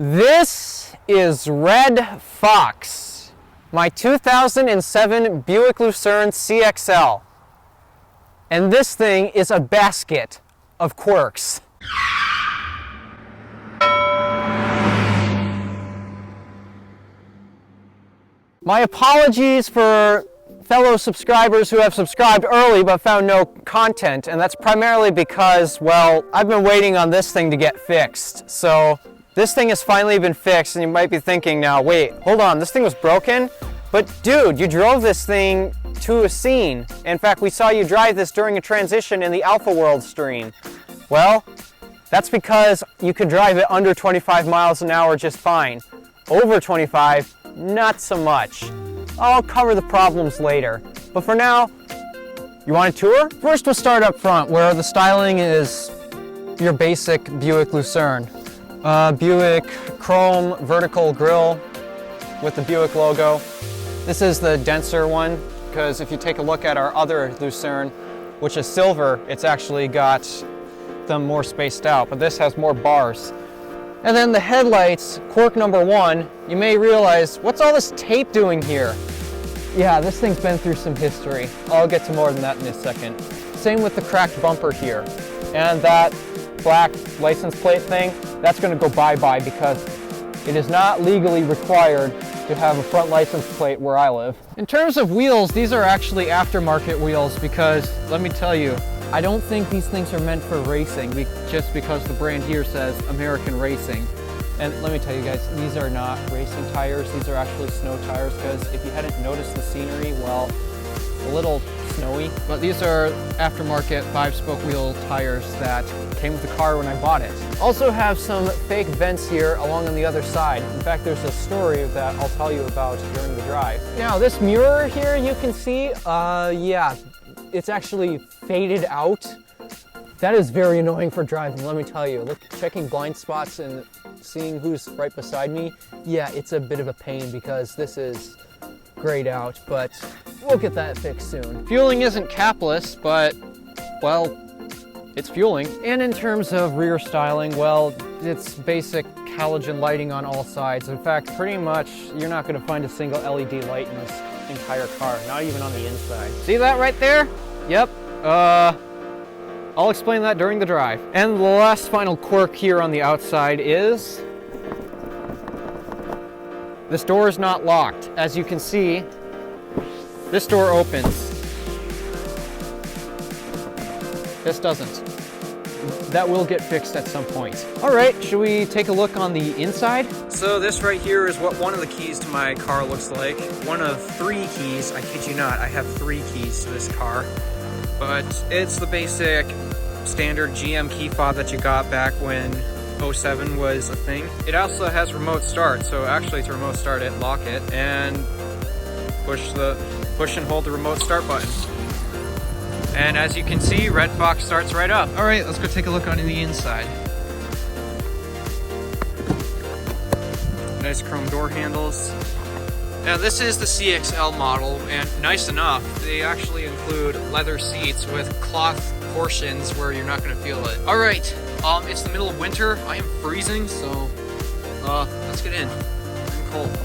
This is Red Fox, my 2007 Buick LuCerne CXL. And this thing is a basket of quirks. My apologies for fellow subscribers who have subscribed early but found no content, and that's primarily because, well, I've been waiting on this thing to get fixed. So this thing has finally been fixed, and you might be thinking now, wait, hold on, this thing was broken? But dude, you drove this thing to a scene. In fact, we saw you drive this during a transition in the Alpha World stream. Well, that's because you could drive it under 25 miles an hour just fine. Over 25, not so much. I'll cover the problems later. But for now, you want a tour? First, we'll start up front, where the styling is your basic Buick LuCerne. Buick chrome vertical grille with the Buick logo. This is the denser one, because if you take a look at our other LuCerne, which is silver, it's actually got them more spaced out, but this has more bars. And then the headlights, quirk number one, you may realize, what's all this tape doing here? Yeah, this thing's been through some history. I'll get to more than that in a second. Same with the cracked bumper here. And that black license plate thing, that's gonna go bye-bye because it is not legally required to have a front license plate where I live. In terms of wheels, these are actually aftermarket wheels because, let me tell you, I don't think these things are meant for racing just because the brand here says American Racing. And let me tell you guys, these are not racing tires, these are actually snow tires, because if you hadn't noticed the scenery, well, a little snowy. But these are aftermarket 5-spoke wheel tires that came with the car when I bought it. Also have some fake vents here along on the other side. In fact, there's a story that I'll tell you about during the drive. Now, this mirror here you can see, yeah, it's actually faded out. That is very annoying for driving, let me tell you. Look, checking blind spots and seeing who's right beside me, yeah, it's a bit of a pain because this is grayed out, but we'll get that fixed soon. Fueling isn't capless, but, well, it's fueling. And in terms of rear styling, well, it's basic halogen lighting on all sides. In fact, pretty much, you're not gonna find a single LED light in this entire car, not even on the inside. See that right there? Yep, I'll explain that during the drive. And the last final quirk here on the outside is this door is not locked. As you can see, this door opens. This doesn't. That will get fixed at some point. All right, should we take a look on the inside? So this right here is what one of the keys to my car looks like. One of 3 keys, I kid you not, I have 3 keys to this car. But it's the basic standard GM key fob that you got back when 07 was a thing. It also has remote start, so actually to remote start it, lock it, and push and hold the remote start button. And as you can see, Red Fox starts right up. All right, let's go take a look on the inside. Nice chrome door handles. Now this is the CXL model, and nice enough, they actually include leather seats with cloth portions where you're not gonna feel it. All right, it's the middle of winter. I am freezing, so let's get in. I'm cold.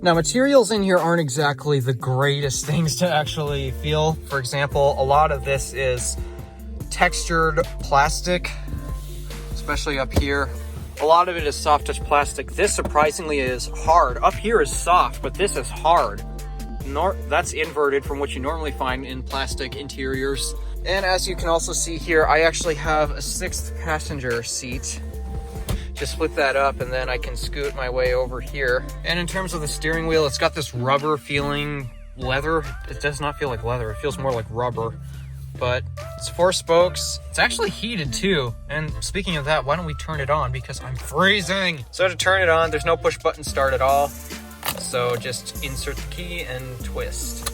Now, materials in here aren't exactly the greatest things to actually feel. For example, a lot of this is textured plastic, especially up here. A lot of it is soft touch plastic. This surprisingly is hard. Up here is soft, but this is hard. That's inverted from what you normally find in plastic interiors. And as you can also see here, I actually have a 6th passenger seat. Just split that up and then I can scoot my way over here. And in terms of the steering wheel, it's got this rubber feeling leather. It does not feel like leather, it feels more like rubber. But it's 4 spokes. It's actually heated too. And speaking of that, why don't we turn it on because I'm freezing. So to turn it on, there's no push button start at all. So just insert the key and twist.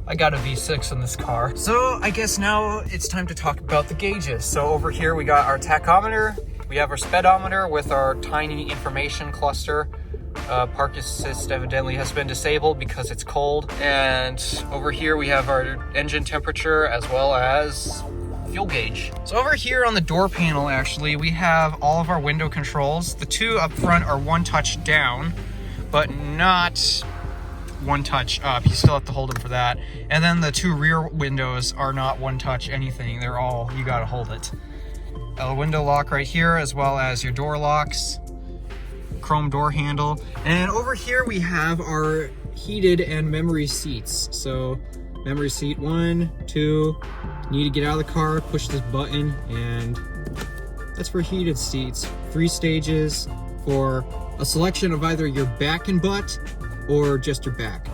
I got a V6 in this car. So I guess now it's time to talk about the gauges. So over here we got our tachometer, we have our speedometer with our tiny information cluster. Park assist evidently has been disabled because it's cold. And over here we have our engine temperature as well as fuel gauge. So over here on the door panel, actually, we have all of our window controls. The two up front are one touch down, but not one touch up. You still have to hold them for that. And then the two rear windows are not one touch anything. They're all, you gotta hold it. A window lock right here, as well as your door locks, chrome door handle. And over here we have our heated and memory seats. So memory seat 1, 2, you need to get out of the car, push this button, and that's for heated seats. 3 stages for a selection of either your back and butt or just your back.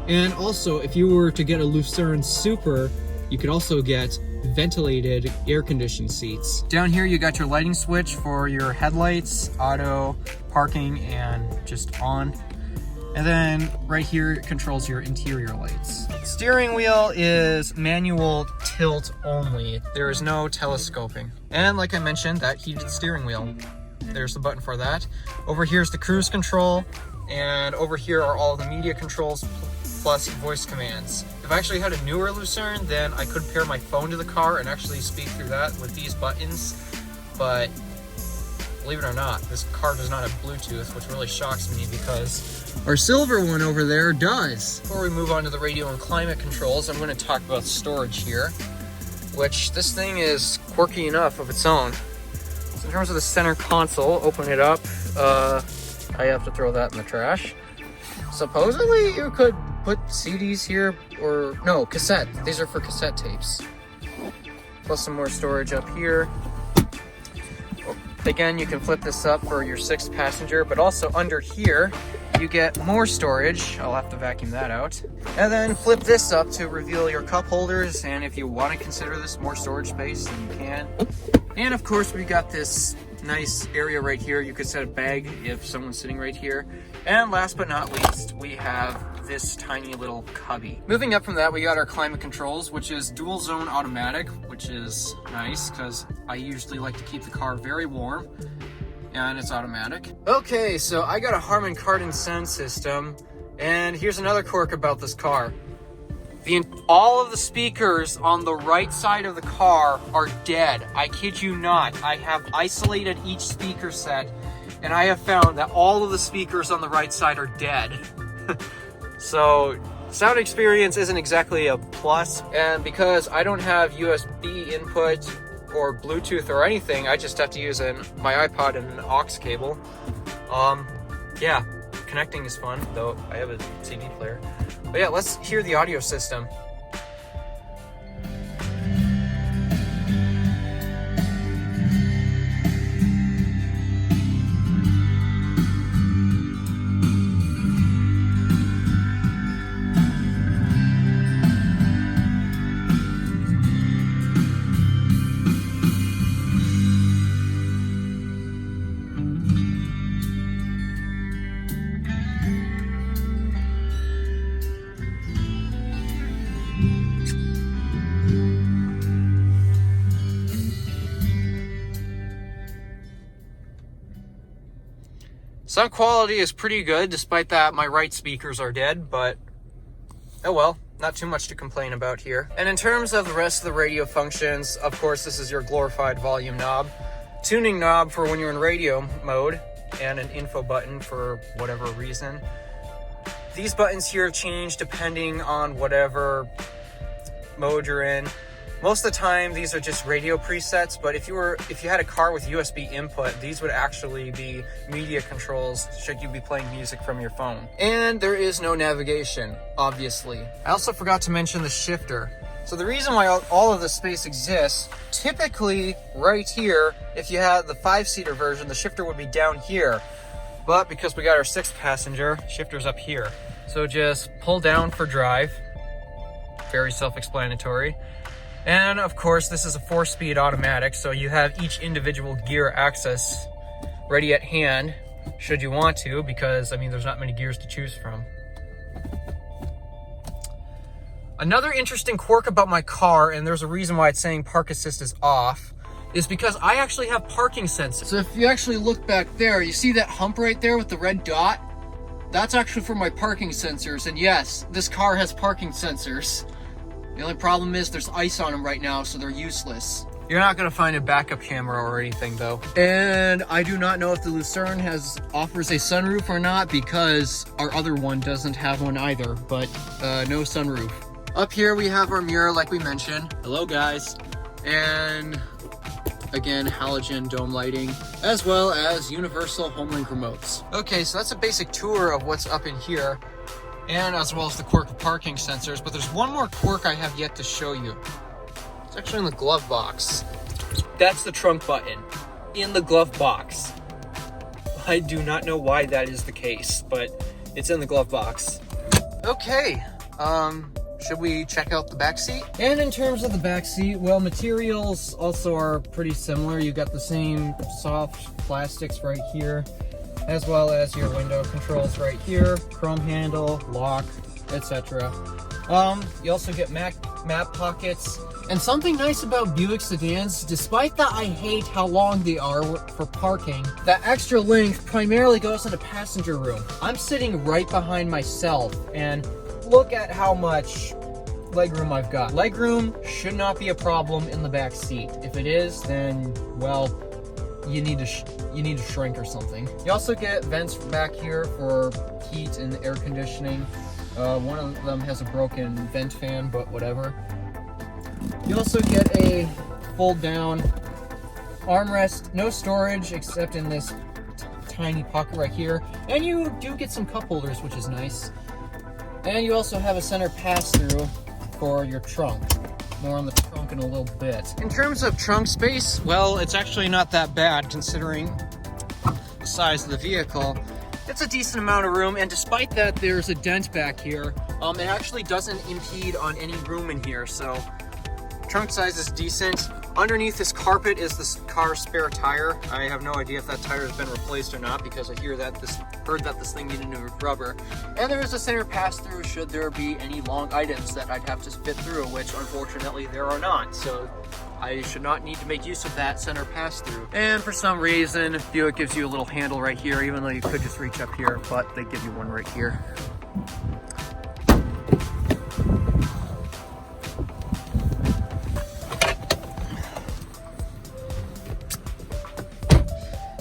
And also, if you were to get a LuCerne Super, you could also get ventilated air-conditioned seats. Down here you got your lighting switch for your headlights, auto, parking, and just on. And then right here it controls your interior lights. Steering wheel is manual tilt only. There is no telescoping. And like I mentioned, that heated steering wheel. There's the button for that. Over here's the cruise control. And over here are all the media controls plus voice commands. If I actually had a newer LuCerne, then I could pair my phone to the car and actually speak through that with these buttons. But believe it or not, this car does not have Bluetooth, which really shocks me because our silver one over there does. Before we move on to the radio and climate controls, I'm going to talk about storage here, which this thing is quirky enough of its own. So in terms of the center console, open it up. I have to throw that in the trash. Supposedly you could put CDs here, or no, cassette. These are for cassette tapes. Plus some more storage up here. Again, you can flip this up for your 6th passenger, but also under here, you get more storage. I'll have to vacuum that out. And then flip this up to reveal your cup holders, and if you want to consider this more storage space, then you can. And of course, we got this nice area right here. You could set a bag if someone's sitting right here. And last but not least, we have this tiny little cubby. Moving up from that, we got our climate controls, which is dual zone automatic, which is nice because I usually like to keep the car very warm, and it's automatic. Okay, so I got a Harman Kardon sound system, and here's another quirk about this car. All of the speakers on the right side of the car are dead. I kid you not. I have isolated each speaker set, and I have found that all of the speakers on the right side are dead. So sound experience isn't exactly a plus, and because I don't have USB input or Bluetooth or anything, I just have to use my iPod and an aux cable. Yeah, connecting is fun, though I have a CD player. But yeah, let's hear the audio system. Sound quality is pretty good, despite that my right speakers are dead, but oh well, not too much to complain about here. And in terms of the rest of the radio functions, of course, this is your glorified volume knob, tuning knob for when you're in radio mode, and an info button for whatever reason. These buttons here change depending on whatever mode you're in. Most of the time, these are just radio presets, but if you had a car with USB input, these would actually be media controls should you be playing music from your phone. And there is no navigation, obviously. I also forgot to mention the shifter. So the reason why all of this space exists, typically right here, if you had the 5-seater version, the shifter would be down here. But because we got our 6th passenger, shifter's up here. So just pull down for drive. Very self-explanatory. And of course, this is a 4-speed automatic, so you have each individual gear access ready at hand, should you want to, because, I mean, there's not many gears to choose from. Another interesting quirk about my car, and there's a reason why it's saying park assist is off, is because I actually have parking sensors. So if you actually look back there, you see that hump right there with the red dot? That's actually for my parking sensors, and yes, this car has parking sensors. The only problem is there's ice on them right now, so they're useless. You're not gonna find a backup camera or anything though. And I do not know if the LuCerne offers a sunroof or not, because our other one doesn't have one either, but no sunroof. Up here we have our mirror like we mentioned. Hello guys. And again, halogen dome lighting, as well as universal homelink remotes. Okay, so that's a basic tour of what's up in here, and as well as the quirk of parking sensors, but there's one more quirk I have yet to show you. It's actually in the glove box. That's the trunk button, in the glove box. I do not know why that is the case, but it's in the glove box. Okay, should we check out the back seat? And in terms of the back seat, well, materials also are pretty similar. You got the same soft plastics right here, as well as your window controls right here, chrome handle, lock, etc. You also get map pockets. And something nice about Buick sedans, despite that I hate how long they are for parking, that extra length primarily goes in the passenger room. I'm sitting right behind myself, and look at how much legroom I've got. Legroom should not be a problem in the back seat. If it is, then, well, you need to shrink or something. You also get vents back here for heat and air conditioning. One of them has a broken vent fan, but whatever. You also get a fold-down armrest, no storage except in this tiny pocket right here, and you do get some cup holders, which is nice. And you also have a center pass-through for your trunk. More on the trunk in a little bit. In terms of trunk space, well, it's actually not that bad considering the size of the vehicle. It's a decent amount of room, and despite that there's a dent back here, it actually doesn't impede on any room in here, so trunk size is decent. Underneath this carpet is this car's spare tire. I have no idea if that tire has been replaced or not, because I heard that this thing needed new rubber. And there is a center pass-through should there be any long items that I'd have to fit through, which unfortunately there are not. So I should not need to make use of that center pass-through. And for some reason, Buick gives you a little handle right here, even though you could just reach up here, but they give you one right here.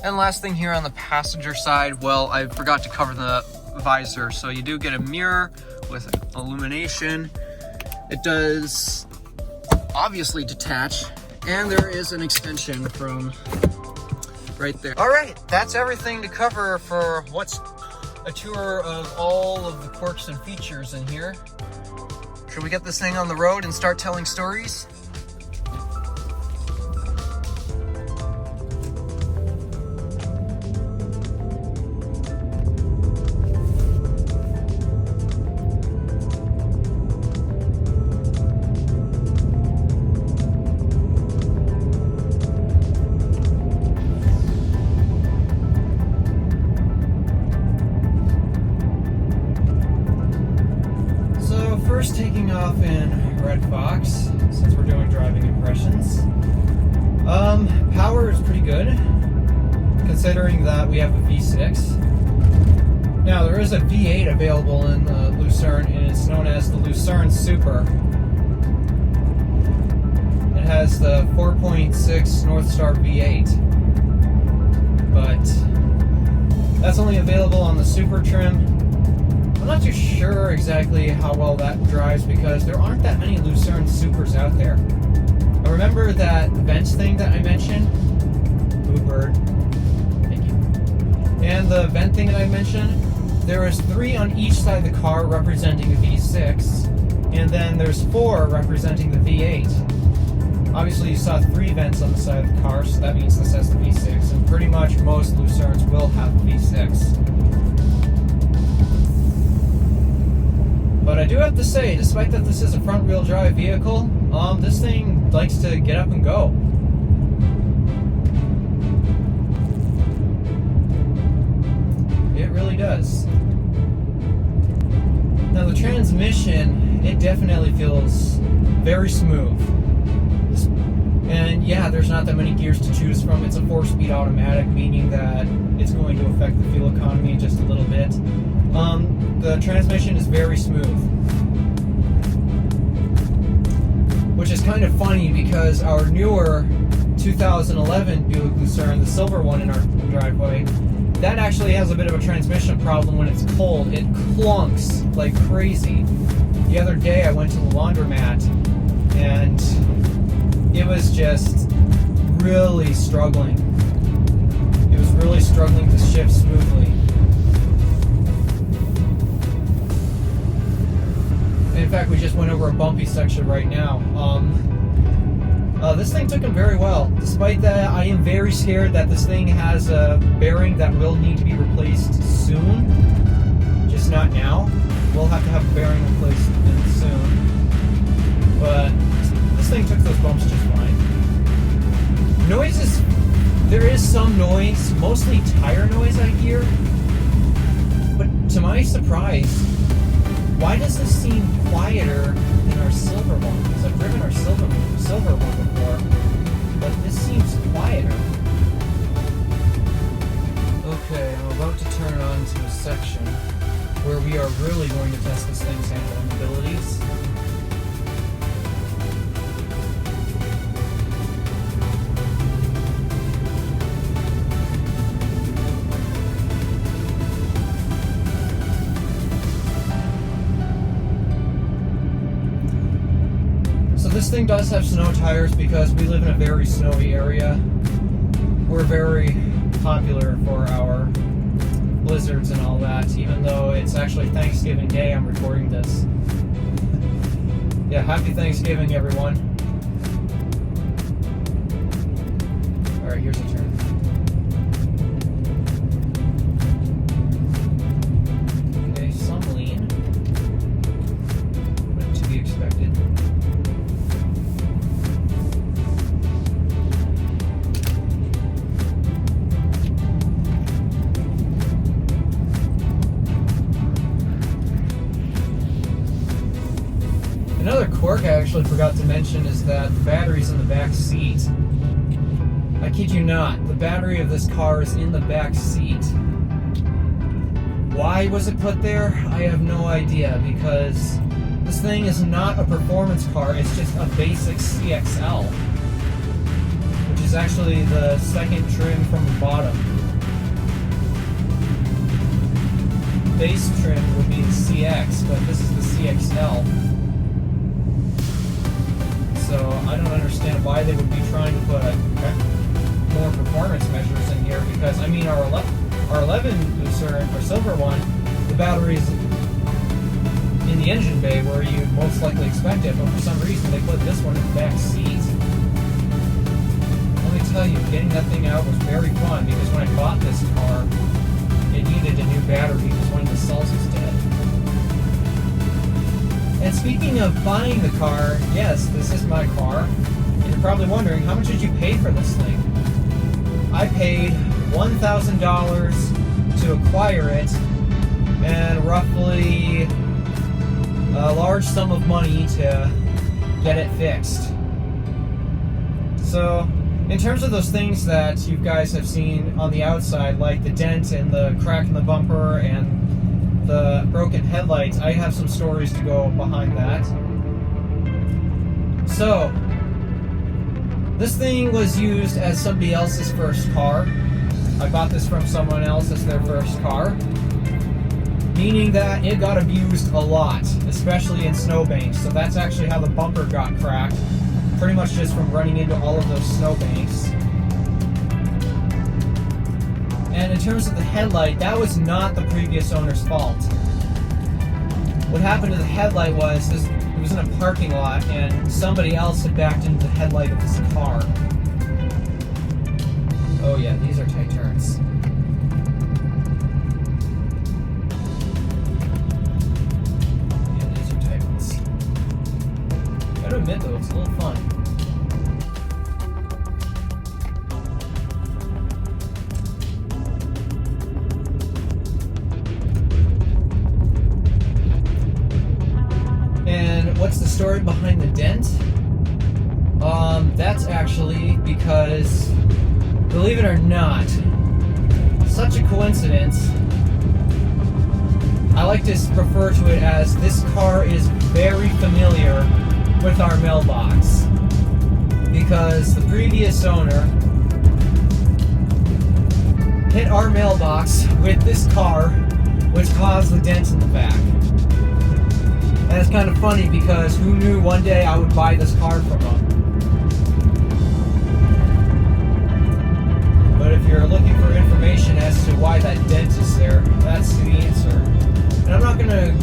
And last thing here on the passenger side, well, I forgot to cover the visor. So you do get a mirror with illumination. It does obviously detach, and there is an extension from right there. All right, that's everything to cover for what's a tour of all of the quirks and features in here. Should we get this thing on the road and start telling stories? First, taking off in Red Fox, since we're doing driving impressions. Power is pretty good, considering that we have a V6. Now, there is a V8 available in the LuCerne, and it's known as the LuCerne Super. It has the 4.6 North Star V8, but that's only available on the Super trim. I'm not too sure exactly how well that drives, because there aren't that many LuCerne Supers out there. remember that vent thing that I mentioned? Ooh, bird. Thank you. And the vent thing that I mentioned? There is 3 on each side of the car representing the V6, and then there's 4 representing the V8. Obviously you saw 3 vents on the side of the car, so that means this has the V6, and pretty much most LuCernes will have the V6. But I do have to say, despite that this is a front-wheel drive vehicle, this thing likes to get up and go. It really does. Now the transmission, it definitely feels very smooth. And yeah, there's not that many gears to choose from. It's a 4-speed automatic, meaning that it's going to affect the fuel economy just a little bit. The transmission is very smooth. Which is kind of funny because our newer 2011 Buick LuCerne, the silver one in our driveway, that actually has a bit of a transmission problem when it's cold. It clunks like crazy. The other day I went to the laundromat and it was just really struggling. It was really struggling to shift smoothly. In fact, we just went over a bumpy section right now. This thing took him very well. Despite that, I am very scared that this thing has a bearing that will need to be replaced soon. Just not now. We'll have to have a bearing replaced soon. But this thing took those bumps just fine. Noises, there is some noise, mostly tire noise I hear. But to my surprise, why does this seem quieter than our silver one? Because I've driven our silver one before, but this seems quieter. Okay, I'm about to turn on to a section where we are really going to test this thing's handling abilities. This thing does have snow tires because we live in a very snowy area. We're very popular for our blizzards and all that, even though it's actually Thanksgiving Day I'm recording this. Yeah, happy Thanksgiving, everyone. Alright, here's a turn. Okay, some lean. But to be expected. Another quirk I actually forgot to mention is that the battery's in the back seat. I kid you not, the battery of this car is in the back seat. Why was it put there? I have no idea, because this thing is not a performance car, it's just a basic CXL, which is actually the second trim from the bottom. Base trim would be the CX, but this is the CXL. So I don't understand why they would be trying to put more performance measures in here, because I mean our 11 LuCerne, our silver one, the battery's in the engine bay where you'd most likely expect it, but for some reason they put this one in the back seat. Let me tell you, getting that thing out was very fun, because when I bought this car, it needed a new battery because one of the cells was dead. And speaking of buying the car, yes, this is my car. And you're probably wondering, how much did you pay for this thing? I paid $1,000 to acquire it, and roughly a large sum of money to get it fixed. So, in terms of those things that you guys have seen on the outside, like the dent and the crack in the bumper and the broken headlights, I have some stories to go behind that. So, this thing was used as somebody else's first car. I bought this from someone else as their first car, meaning that it got abused a lot, especially in snowbanks. So that's actually how the bumper got cracked. pretty much just from running into all of those snowbanks. And in terms of the headlight, that was not the previous owner's fault. What happened to the headlight was it was in a parking lot and somebody else had backed into the headlight of this car. Oh yeah, these are tight turns. Yeah, these are tight ones. Gotta admit though, it's a little fun. And what's the story behind the dent? That's actually because, believe it or not, such a coincidence, I like to refer to it as this car is very familiar with our mailbox. Because the previous owner hit our mailbox with this car, which caused the dent in the back. And it's kind of funny because who knew one day I would buy this car from him. But if you're looking for information as to why that dent is there, that's the answer. And I'm not going to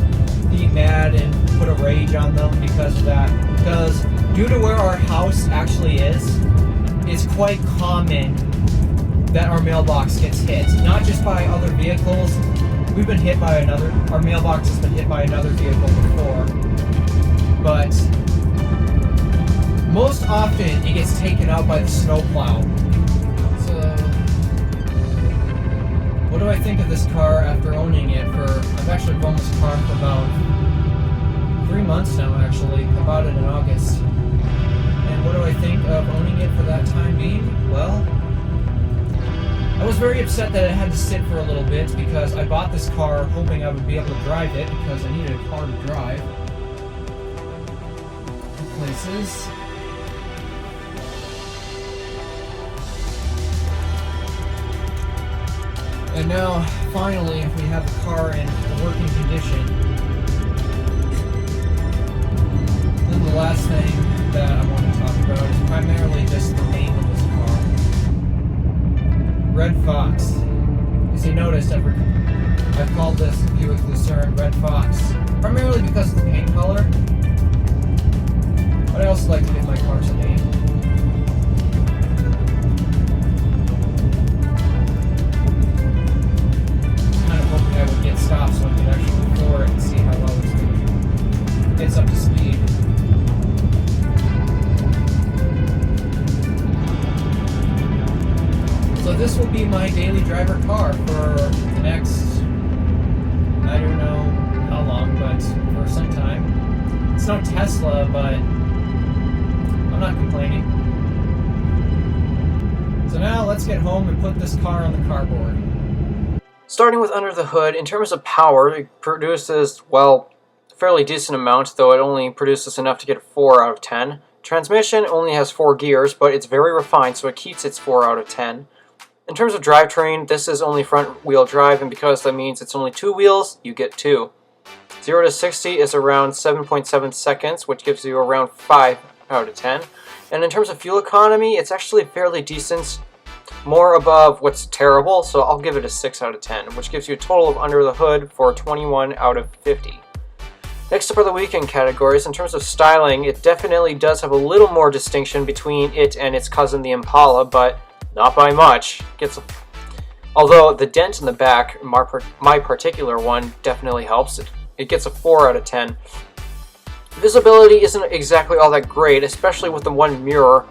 be mad and put a rage on them because of that. Because due to where our house actually is, it's quite common that our mailbox gets hit. Not just by other vehicles. We've been hit by our mailbox has been hit by another vehicle before. But most often it gets taken out by the snowplow. What do I think of this car after owning it I've actually owned this car for about 3 months now actually. I bought it in August. And what do I think of owning it for that time being? Well, I was very upset that it had to sit for a little bit because I bought this car hoping I would be able to drive it because I needed a car to drive places. And now, finally, we have the car in a working condition. Then the last thing that I want to talk about is primarily just the name of this car. Red Fox. As you noticed, I've called this Buick LuCerne Red Fox. Primarily because of the paint color. But I also like to give my cars a name. I would get stopped so I could actually floor it and see how well it gets up to speed. So this will be my daily driver car for the next, I don't know how long, but for some time. It's no Tesla, but I'm not complaining. So now let's get home and put this car on the cardboard. Starting with under the hood, in terms of power, it produces, well, a fairly decent amount, though it only produces enough to get a 4 out of 10. Transmission only has 4 gears, but it's very refined, so it keeps its 4 out of 10. In terms of drivetrain, this is only front-wheel drive, and because that means it's only 2 wheels, you get 2. 0 to 60 is around 7.7 seconds, which gives you around 5 out of 10. And in terms of fuel economy, it's actually fairly decent. More above what's terrible, so I'll give it a 6 out of 10, which gives you a total of under the hood for 21 out of 50. Next up are the weekend categories. In terms of styling, it definitely does have a little more distinction between it and its cousin the Impala, but not by much. Although the dent in the back, my particular one, definitely helps. It gets a 4 out of 10. Visibility isn't exactly all that great, especially with the one mirror,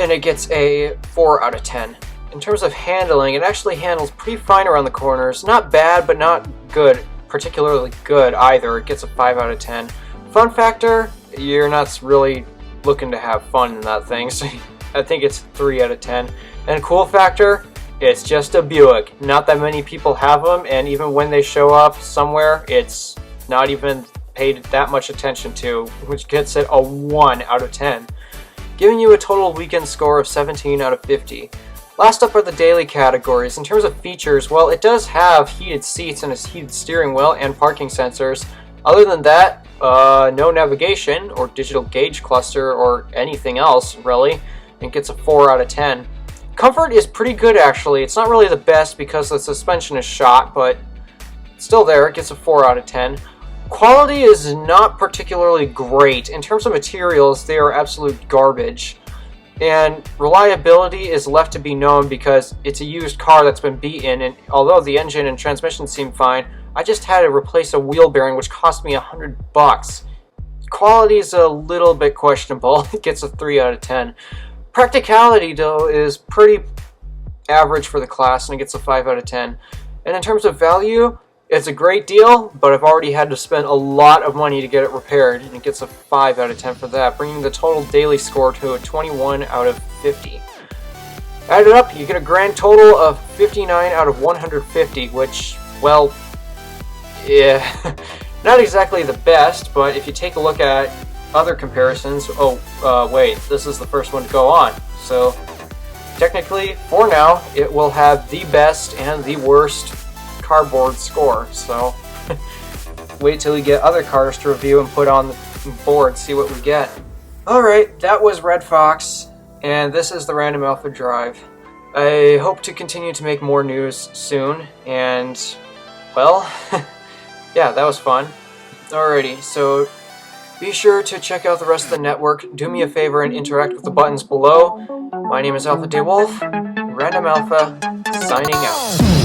and it gets a 4 out of 10. In terms of handling, it actually handles pretty fine around the corners. Not bad, but not good, particularly good either. It gets a 5 out of 10. Fun factor, you're not really looking to have fun in that thing, so I think it's 3 out of 10. And cool factor, it's just a Buick. Not that many people have them, and even when they show up somewhere, it's not even paid that much attention to, which gets it a 1 out of 10. Giving you a total weekend score of 17 out of 50. Last up are the daily categories. In terms of features, well, it does have heated seats and a heated steering wheel and parking sensors, Other than that, no navigation or digital gauge cluster or anything else, really. It gets a 4 out of 10. Comfort is pretty good, actually. It's not really the best because the suspension is shot, but still there. It gets a 4 out of 10. Quality is not particularly great. In terms of materials, they are absolute garbage. And reliability is left to be known because it's a used car that's been beaten, and although the engine and transmission seem fine, I just had to replace a wheel bearing which cost me $100. Quality is a little bit questionable. It gets a 3 out of 10. Practicality, though, is pretty average for the class, and it gets a 5 out of 10. And in terms of value, it's a great deal, but I've already had to spend a lot of money to get it repaired, and it gets a 5 out of 10 for that, bringing the total daily score to a 21 out of 50. Add it up, you get a grand total of 59 out of 150, which, well, yeah, not exactly the best, but if you take a look at other comparisons, wait, this is the first one to go on, so technically, for now, it will have the best and the worst cardboard score, so wait till we get other cars to review and put on the board, see what we get. Alright, that was Red Fox, and this is the Random Alpha Drive. I hope to continue to make more news soon, and, well, yeah, that was fun. Alrighty, so be sure to check out the rest of the network, do me a favor and interact with the buttons below. My name is Alpha DeWolf, Random Alpha, signing out.